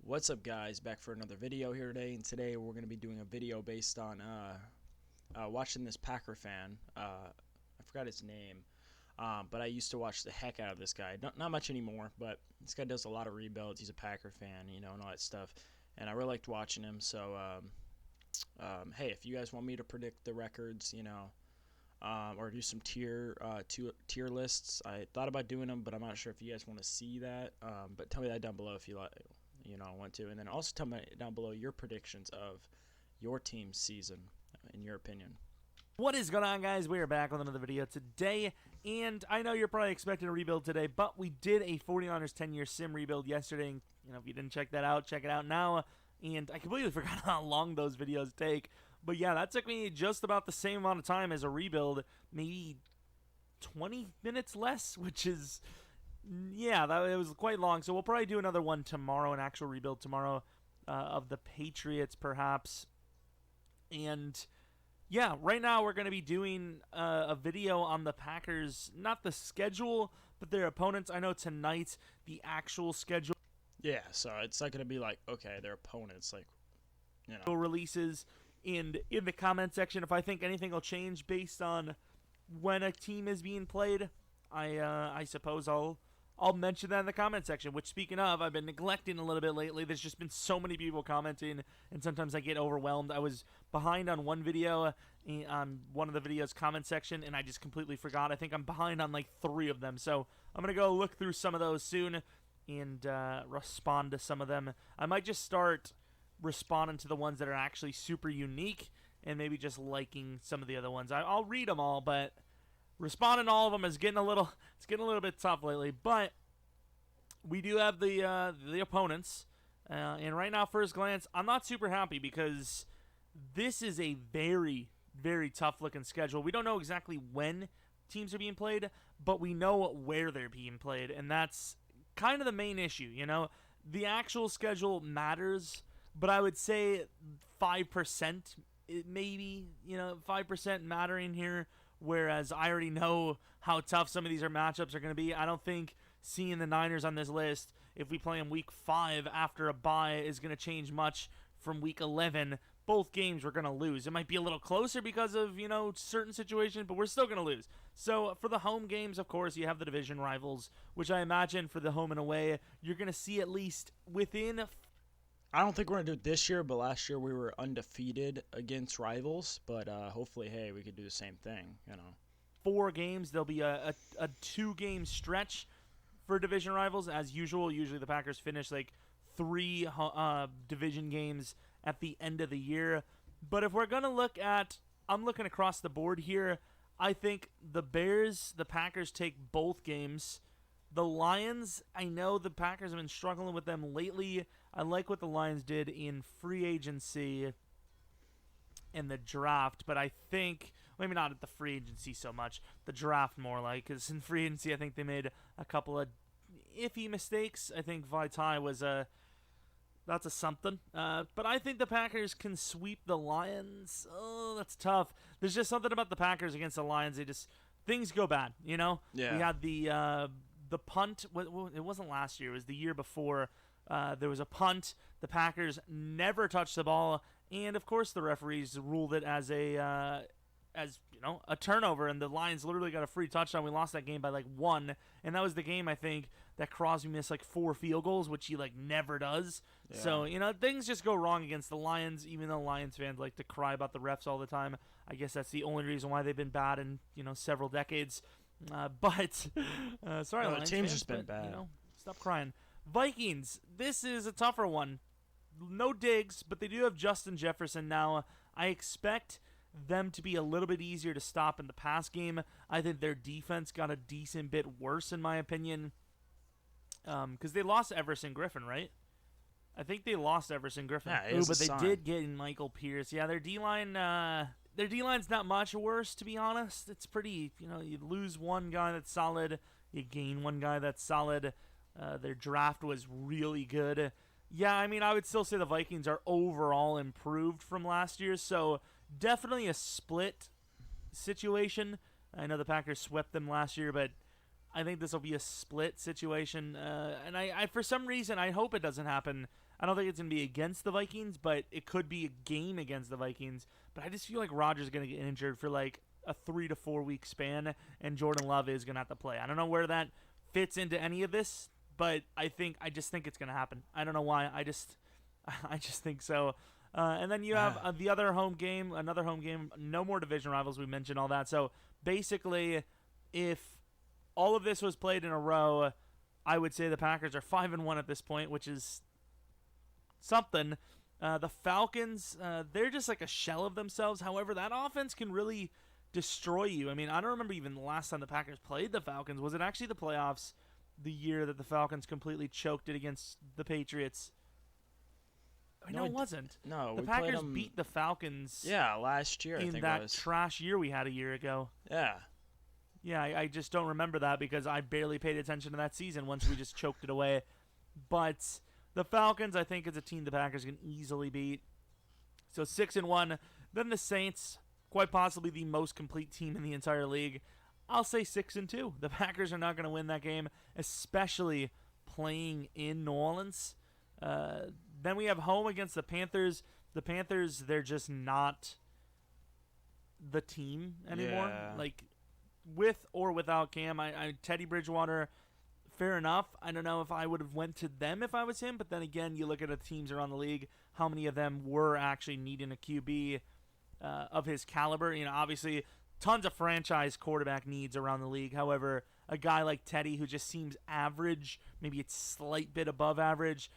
What's up, guys? Back for another video here today, and today we're going to be doing a video based on watching this Packer fan. I forgot his name, but I used to watch the heck out of this guy. Not much anymore, but this guy does a lot of rebuilds. He's a Packer fan, and all that stuff, and I really liked watching him. So, hey, if you guys want me to predict the records, or do some tier lists, I thought about doing them, but I'm not sure if you guys want to see that. But tell me that down below if you like. I want to. And then also tell me down below your predictions of your team's season, in your opinion. What is going on, guys? We are back with another video today, and I know you're probably expecting a rebuild today, but we did a 49ers 10-year sim rebuild yesterday. And, if you didn't check that out, check it out now. And I completely forgot how long those videos take. But yeah, that took me just about the same amount of time as a rebuild, maybe 20 minutes less, which is... yeah, it was quite long, so we'll probably do another one tomorrow, an actual rebuild tomorrow of the Patriots, perhaps. And yeah, right now we're going to be doing a video on the Packers, not the schedule, but their opponents. I know tonight the actual schedule. Yeah, so it's not going to be like, okay, their opponents, releases, and in the comment section, if I think anything will change based on when a team is being played, I suppose I'll mention that in the comment section, which, speaking of, I've been neglecting a little bit lately. There's just been so many people commenting, and sometimes I get overwhelmed. I was behind on one video, on one of the videos' comment section, and I just completely forgot. I think I'm behind on like 3 of them, so I'm going to go look through some of those soon and respond to some of them. I might just start responding to the ones that are actually super unique and maybe just liking some of the other ones. I'll read them all, but... responding to all of them is getting a little bit tough lately, but we do have the opponents, and right now, first glance, I'm not super happy because this is a very, very tough looking schedule. We don't know exactly when teams are being played, but we know where they're being played, and that's kind of the main issue. The actual schedule matters, but I would say 5%, maybe 5% mattering here. Whereas I already know how tough some of these matchups are going to be. I don't think seeing the Niners on this list, if we play in Week 5 after a bye, is going to change much from Week 11. Both games we're going to lose. It might be a little closer because of, certain situations, but we're still going to lose. So for the home games, of course, you have the division rivals, which I imagine for the home and away, you're going to see at least within... I don't think we're going to do it this year, but last year we were undefeated against rivals. But hopefully, hey, we could do the same thing, 4 games, there'll be a 2-game stretch for division rivals. As usual, usually the Packers finish like 3 division games at the end of the year. But if we're going to look at, I'm looking across the board here, I think the Packers take both games. The Lions, I know the Packers have been struggling with them lately. I like what the Lions did in free agency and the draft, but I think, maybe not at the free agency so much, the draft more like, because in free agency I think they made a couple of iffy mistakes. I think Vitae was that's a something. But I think the Packers can sweep the Lions. Oh, that's tough. There's just something about the Packers against the Lions. Things go bad, Yeah. We had the punt, it wasn't last year, it was the year before. There was a punt. The Packers never touched the ball, and of course the referees ruled it as a turnover, and the Lions literally got a free touchdown. We lost that game by like 1, and that was the game I think that Crosby missed like 4 field goals, which he like never does. Yeah. So things just go wrong against the Lions, even though Lions fans like to cry about the refs all the time. I guess that's the only reason why they've been bad in several decades. Sorry, Lions the team's fans, just been bad. Stop crying. Vikings, this is a tougher one. No Diggs, but they do have Justin Jefferson now. I expect them to be a little bit easier to stop in the pass game. I think their defense got a decent bit worse, in my opinion, because they lost Everson Griffin, right? I think they lost Everson Griffin. Yeah, but they did get in Michael Pierce. Yeah, their D-line... their D-line's not much worse, to be honest. It's pretty, you lose one guy that's solid, you gain one guy that's solid. Their draft was really good. Yeah, I would still say the Vikings are overall improved from last year, so definitely a split situation. I know the Packers swept them last year, but I think this will be a split situation, and I for some reason I hope it doesn't happen. I don't think it's gonna be against the Vikings, but it could be a game against the Vikings. But I just feel like Rodgers is gonna get injured for like a 3 to 4 week span, and Jordan Love is gonna have to play. I don't know where that fits into any of this, but I just think it's gonna happen. I don't know why. I just think so. And then you have the other home game, another home game. No more division rivals. We mentioned all that. So basically, if all of this was played in a row, I would say the Packers are 5-1 at this point, which is something. The Falcons, they're just like a shell of themselves. However, that offense can really destroy you. I mean, I don't remember even the last time the Packers played the Falcons. Was it actually the playoffs the year that the Falcons completely choked it against the Patriots? No, it wasn't. No, the Packers beat the Falcons. Yeah, last year. In that trash year we had a year ago. Yeah. Yeah, I just don't remember that because I barely paid attention to that season once we just choked it away. But the Falcons, I think, is a team the Packers can easily beat. So 6-1. Then the Saints, quite possibly the most complete team in the entire league. I'll say 6-2. The Packers are not going to win that game, especially playing in New Orleans. Then we have home against the Panthers. The Panthers, they're just not the team anymore. Yeah. Like, with or without Cam, Teddy Bridgewater, fair enough. I don't know if I would have went to them if I was him, but then again, you look at the teams around the league, how many of them were actually needing a QB of his caliber. You know, obviously, tons of franchise quarterback needs around the league. However, a guy like Teddy who just seems average, maybe it's slight bit above average,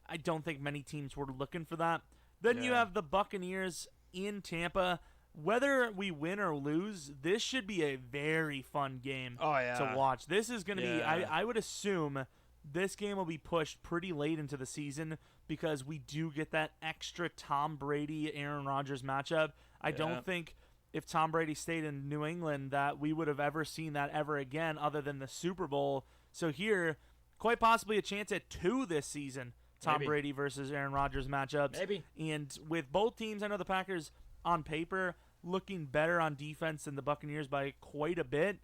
I don't think many teams were looking for that. Then you have the Buccaneers in Tampa. Whether we win or lose, this should be a very fun game to watch. This is going to be, I would assume this game will be pushed pretty late into the season because we do get that extra Tom Brady-Aaron Rodgers matchup. I don't think if Tom Brady stayed in New England that we would have ever seen that ever again other than the Super Bowl. So here, quite possibly a chance at 2 this season. Tom Brady versus Aaron Rodgers matchups. Maybe. And with both teams, I know the Packers on paper looking better on defense than the Buccaneers by quite a bit.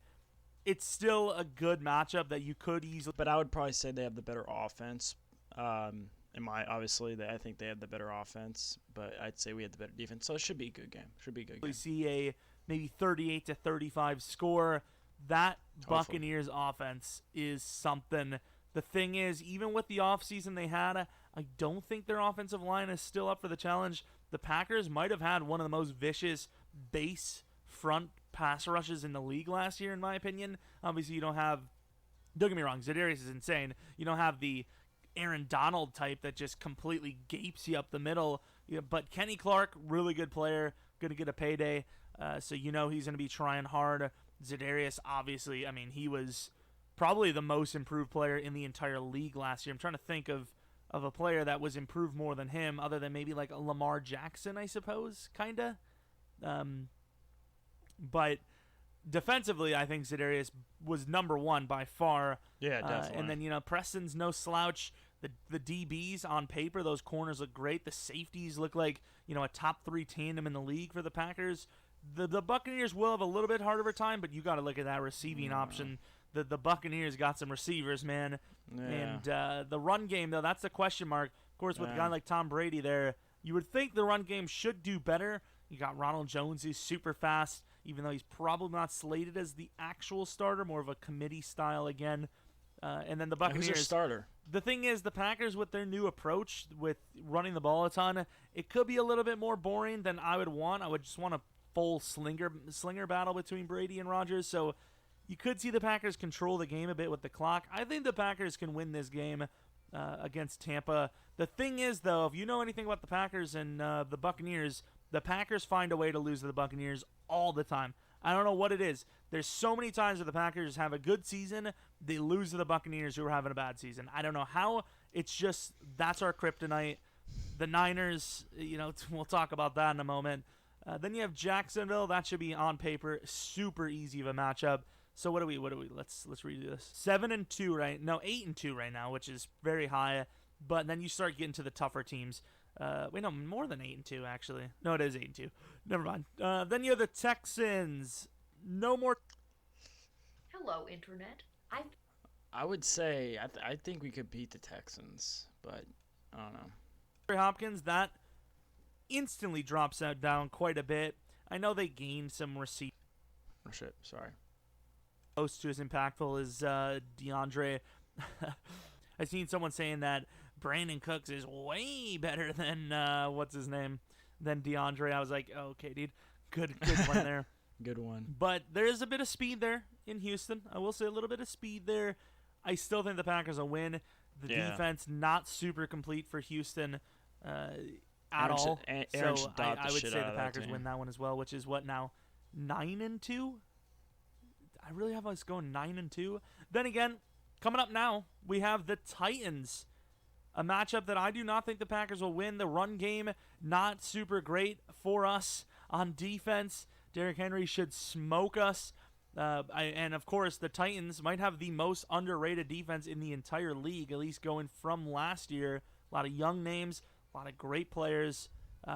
It's still a good matchup that you could easily. But I would probably say they have the better offense. Obviously, I think they have the better offense, but I'd say we had the better defense. So it should be a good game. We see a maybe 38-35 score. That Buccaneers offense is something. The thing is, even with the offseason they had, I don't think their offensive line is still up for the challenge. The Packers might have had one of the most vicious base front pass rushes in the league last year, in my opinion. Obviously, you don't have, don't get me wrong, Za'Darius is insane. You don't have the Aaron Donald type that just completely gapes you up the middle. But Kenny Clark, really good player, going to get a payday. So you know he's going to be trying hard. Za'Darius, obviously, I mean, he was probably the most improved player in the entire league last year. I'm trying to think of a player that was improved more than him, other than maybe like a Lamar Jackson, I suppose, kind of. But defensively, I think Za'Darius was number one by far. Yeah, definitely. And then, Preston's no slouch. The DBs on paper, those corners look great. The safeties look like, a top 3 tandem in the league for the Packers. The Buccaneers will have a little bit harder of a time, but you got to look at that receiving option. The Buccaneers got some receivers, man. Yeah. And the run game, though, that's the question mark. Of course, with a guy like Tom Brady there, you would think the run game should do better. You got Ronald Jones, who's super fast, even though he's probably not slated as the actual starter, more of a committee style again. And then the Buccaneers. Who's their starter? The thing is, the Packers, with their new approach with running the ball a ton, it could be a little bit more boring than I would want. I would just want a full slinger battle between Brady and Rodgers. So you could see the Packers control the game a bit with the clock. I think the Packers can win this game against Tampa. The thing is, though, if you know anything about the Packers and the Buccaneers, the Packers find a way to lose to the Buccaneers all the time. I don't know what it is. There's so many times where the Packers have a good season, they lose to the Buccaneers who are having a bad season. I don't know how. It's just that's our kryptonite. The Niners, we'll talk about that in a moment. Then you have Jacksonville. That should be on paper super easy of a matchup. So what do we? Let's redo this. 7-2 right? No, 8-2 right now, which is very high. But then you start getting to the tougher teams. Wait, no, more than 8-2 actually. No, it is 8-2. Never mind. Then you have the Texans. No more. Hello, Internet. I would say I think we could beat the Texans, but I don't know. Hopkins, that instantly drops out down quite a bit. I know they gained some receivers. Oh shit, sorry. Close to as impactful as DeAndre. I seen someone saying that Brandon Cooks is way better than what's his name, than DeAndre. I was like, oh, okay, dude, good one there. Good one. But there is a bit of speed there in Houston. I will say a little bit of speed there. I still think the Packers will win. The defense not super complete for Houston at all. Aaron so I would say the Packers win that one as well, which is what now, 9-2. I really have us going 9-2. Then again, coming up now, we have the Titans. A matchup that I do not think the Packers will win. The run game, not super great for us on defense. Derrick Henry should smoke us. And, of course, the Titans might have the most underrated defense in the entire league, at least going from last year. A lot of young names, a lot of great players.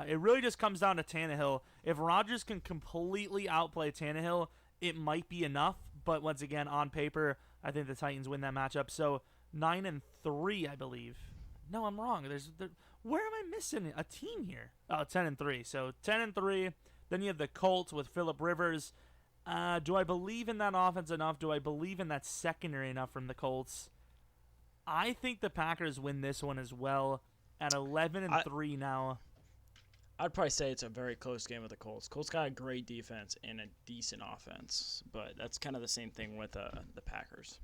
It really just comes down to Tannehill. If Rodgers can completely outplay Tannehill, it might be enough. But once again, on paper, I think the Titans win that matchup. So 9-3, I believe. No, I'm wrong. Where am I missing a team here? Oh, 10-3. So 10-3. Then you have the Colts with Phillip Rivers. Do I believe in that offense enough? Do I believe in that secondary enough from the Colts? I think the Packers win this one as well at 11-3 now. I'd probably say it's a very close game with the Colts. Colts got a great defense and a decent offense, but that's kind of the same thing with the Packers.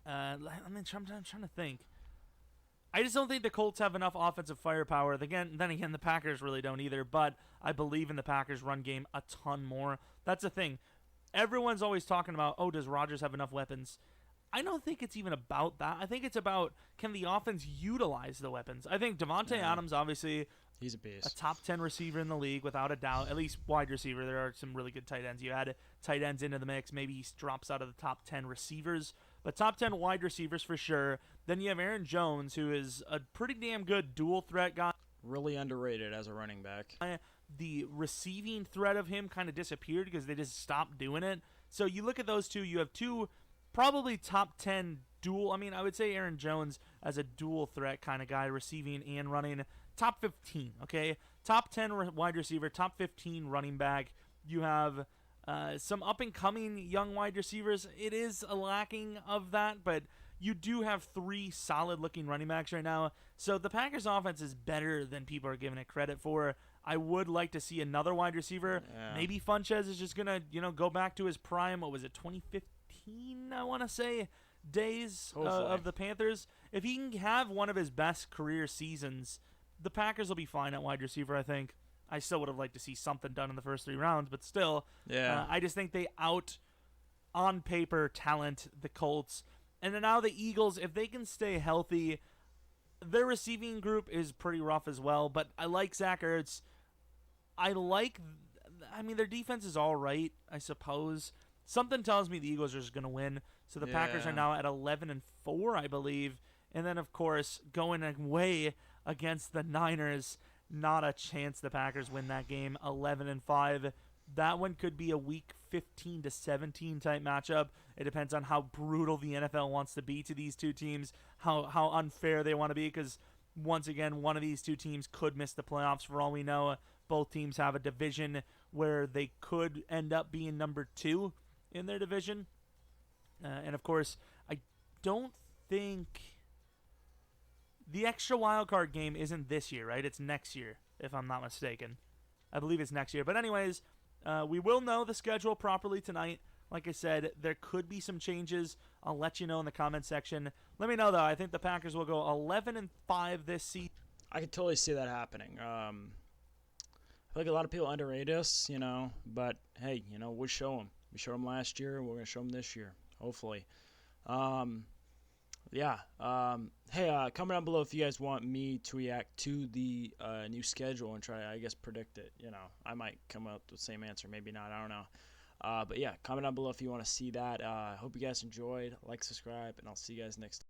I'm trying to think. I just don't think the Colts have enough offensive firepower. Then again, the Packers really don't either, but I believe in the Packers' run game a ton more. That's the thing. Everyone's always talking about, oh, does Rodgers have enough weapons? I don't think it's even about that. I think it's about, can the offense utilize the weapons? I think Devontae Adams, obviously, he's a beast. A top 10 receiver in the league, without a doubt. At least wide receiver. There are some really good tight ends. You add tight ends into the mix. Maybe he drops out of the top 10 receivers. But top 10 wide receivers for sure. Then you have Aaron Jones, who is a pretty damn good dual threat guy. Really underrated as a running back. The receiving threat of him kind of disappeared because they just stopped doing it. So you look at those two. You have two probably top 10 dual. I mean, I would say Aaron Jones as a dual threat kind of guy, receiving and running. Top 15, okay? Top 10 wide receiver, top 15 running back. You have some up-and-coming young wide receivers. It is a lacking of that, but you do have three solid-looking running backs right now. So the Packers' offense is better than people are giving it credit for. I would like to see another wide receiver. Yeah. Maybe Funchess is just going to, go back to his prime. What was it, 2015, I want to say, days of the Panthers? If he can have one of his best career seasons, the Packers will be fine at wide receiver, I think. I still would have liked to see something done in the first 3 rounds, but still, I just think they on paper, talent the Colts. And then now the Eagles, if they can stay healthy, their receiving group is pretty rough as well, but I like Zach Ertz. Their defense is all right, I suppose. Something tells me the Eagles are just going to win. So the Packers are now at 11-4, I believe. And then, of course, going away against the Niners, not a chance the Packers win that game, 11-5. That one could be a week 15-17 type matchup. It depends on how brutal the NFL wants to be to these two teams, how unfair they want to be, because once again, one of these two teams could miss the playoffs for all we know. Both teams have a division where they could end up being number 2 in their division. And of course, I don't think the extra wild card game isn't this year, right? It's next year, if I'm not mistaken. I believe it's next year. But anyways, we will know the schedule properly tonight. Like I said, there could be some changes. I'll let you know in the comment section. Let me know, though. I think the Packers will go 11-5 this season. I could totally see that happening. I feel like a lot of people underrate us, but hey, we'll show them. We showed them last year. We're going to show them this year, hopefully. Hey, comment down below if you guys want me to react to the new schedule and try, I guess, predict it. I might come up with the same answer, maybe not. I don't know. But yeah, comment down below if you want to see that. I hope you guys enjoyed. Like, subscribe, and I'll see you guys next time.